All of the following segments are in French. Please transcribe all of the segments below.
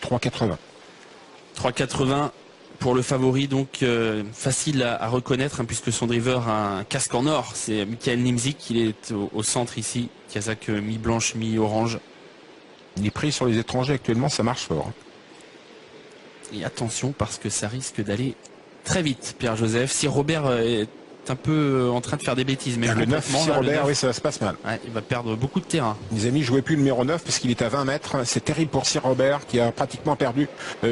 3,80. 3,80 pour le favori, donc facile à reconnaître, hein, puisque son driver a un casque en or. C'est Michael Nimzik, il est au centre ici. Kazakh mi-blanche, mi-orange. Il est pris sur les étrangers actuellement, ça marche fort. Et attention, parce que ça risque d'aller très vite, Pierre-Joseph. Si Robert est un peu en train de faire des bêtises, mais le 9, si Robert, oui, ça se passe mal. Ouais, il va perdre beaucoup de terrain. Les amis, jouez plus le numéro 9 parce qu'il est à 20 mètres. C'est terrible pour Sir Robert qui a pratiquement perdu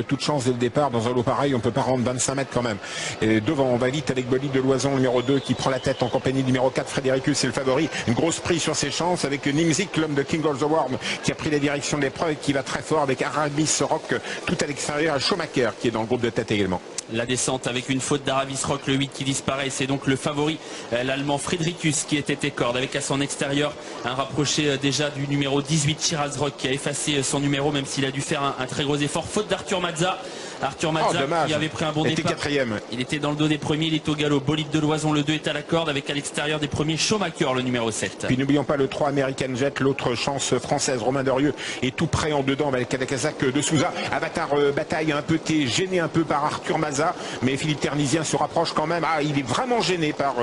toute chance dès le départ. Dans un lot pareil, on peut pas rendre 25 mètres quand même. Et devant, on va vite avec Bolide de Loison, numéro 2, qui prend la tête en compagnie du numéro 4, Frédéricus, c'est le favori. Une grosse prise sur ses chances avec Nimzik, l'homme de King of the Worm, qui a pris la direction de l'épreuve et qui va très fort avec Aravis Rock tout à l'extérieur, à Schumacher qui est dans le groupe de tête également. La descente avec une faute d'Aravis Rock, le 8 qui disparaît, c'est donc le favori, l'allemand Frédéricus qui était corde, avec à son extérieur un rapproché déjà du numéro 18 Shiraz Rock qui a effacé son numéro même s'il a dû faire un très gros effort. Faute d'Arthur Mazza. Arthur Mazza qui avait pris un bon départ. Quatrième. Il était dans le dos des premiers, il est au galop. Bolide de Loison, le 2 est à la corde avec à l'extérieur des premiers Schumacher, le numéro 7. Puis n'oublions pas le 3 American Jet, l'autre chance française. Romain Dorieux est tout près en dedans avec la Kazakh de Souza. Avatar bataille un peu, gêné un peu par Arthur Mazza, mais Philippe Ternisien se rapproche quand même. Ah, il est vraiment gêné par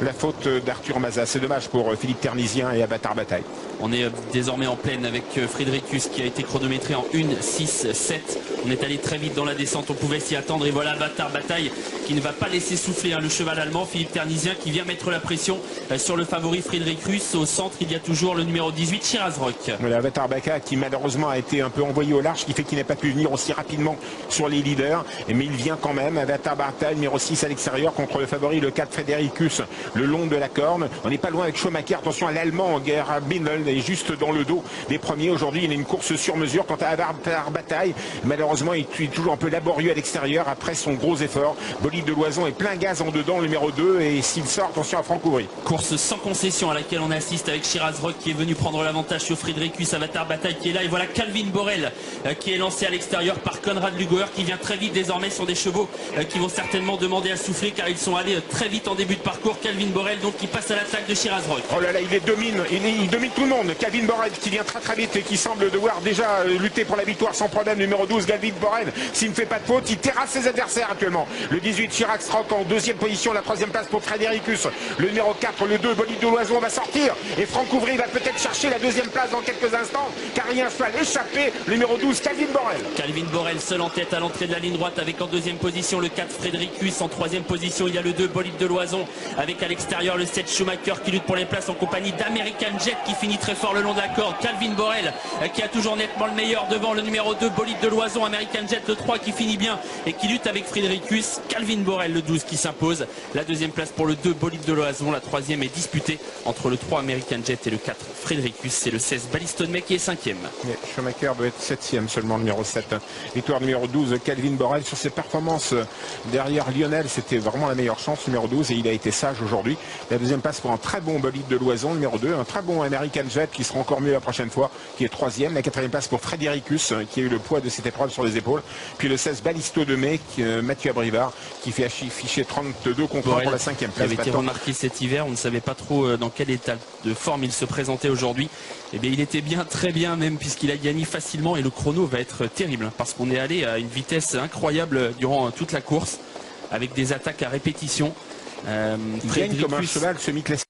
la faute d'Arthur Mazza. C'est dommage pour Philippe Ternisien et Avatar bataille. On est désormais en pleine avec Frédéricus qui a été chronométré en 1, 6, 7. On est allé très vite dans la descente, on pouvait s'y attendre. Et voilà Avatar bataille qui ne va pas laisser souffler le cheval allemand, Philippe Ternisien, qui vient mettre la pression sur le favori Frédéricus. Au centre, il y a toujours le numéro 18, Shiraz Rock. Voilà, Avatar Baka qui malheureusement a été un peu envoyé au large, qui fait qu'il n'a pas pu venir aussi rapidement sur les leaders. Mais il vient quand même. Avatar Bataille, numéro 6 à l'extérieur contre le favori, le 4 Frédéricus, le long de la corne. On n'est pas loin avec Schumacher. Attention à l'allemand, Gerhard Bindel est juste dans le dos des premiers. Aujourd'hui, il a une course sur mesure. Quant à Avatar Bataille, malheureusement, il est toujours un peu laborieux à l'extérieur après son gros effort. Bolide de Loison est plein gaz en dedans, le numéro 2, et s'il sort, attention à Franck Ouvry. Course sans concession à laquelle on assiste avec Shiraz Rock qui est venu prendre l'avantage sur Frédéricus, Avatar Bataille qui est là, et voilà Calvin Borel qui est lancé à l'extérieur par Conrad Lugauer qui vient très vite désormais sur des chevaux qui vont certainement demander à souffler car ils sont allés très vite en début de parcours. Calvin Borel donc qui passe à l'attaque de Shiraz Rock. Oh là là, il domine tout le monde. Calvin Borel qui vient très très vite et qui semble devoir déjà lutter pour la victoire sans problème. Numéro 12, Calvin Borel, s'il ne fait pas de faute, il terrasse ses adversaires actuellement. Le 18, Chirax Rock en deuxième position, la troisième place pour Frédéricus. Le numéro 4, le 2, Bolide de Loison va sortir. Et Franck Ouvry va peut-être chercher la deuxième place dans quelques instants car il y a un cheval échappé, le numéro 12, Calvin Borel. Calvin Borel seul en tête à l'entrée de la ligne droite avec en deuxième position le 4 Frédéricus. En troisième position, il y a le 2 Bolide de Loison avec à l'extérieur le 7 Schumacher qui lutte pour les places en compagnie d'American Jet qui finit très fort le long de la corde. Calvin Borel qui a toujours nettement le meilleur devant le numéro 2 Bolide de Loison. American Jet le 3 qui finit bien et qui lutte avec Frédéricus. Calvin Borel le 12 qui s'impose. La deuxième place pour le 2 Bolide de Loison. La troisième est disputée entre le 3 American Jet et le 4 Frédéricus. C'est le 16 Baliston qui est 5e. Schumacher doit être 7e seulement, numéro 7. Victoire numéro 12, Calvin Borel. Sur ses performances derrière Lionel, c'était vraiment la meilleure chance, numéro 12, et il a été sage aujourd'hui. La deuxième passe pour un très bon Bolide de Loison, numéro 2. Un très bon American Jet qui sera encore mieux la prochaine fois, qui est 3e. La quatrième place pour Frédéricus, qui a eu le poids de cette épreuve sur les épaules. Puis le 16 Balisto de Mai, Mathieu Abrivard, qui fait afficher 32 contre 1 pour la 5e place. Il avait été remarqué cet hiver, on ne savait pas trop dans quel état de forme il se présentait aujourd'hui. Eh bien, il était bien, très bien même, puisqu'il a gagné facilement et le chrono va être terrible parce qu'on est allé à une vitesse incroyable durant toute la course avec des attaques à répétition. Il gagne comme un cheval semi-classique.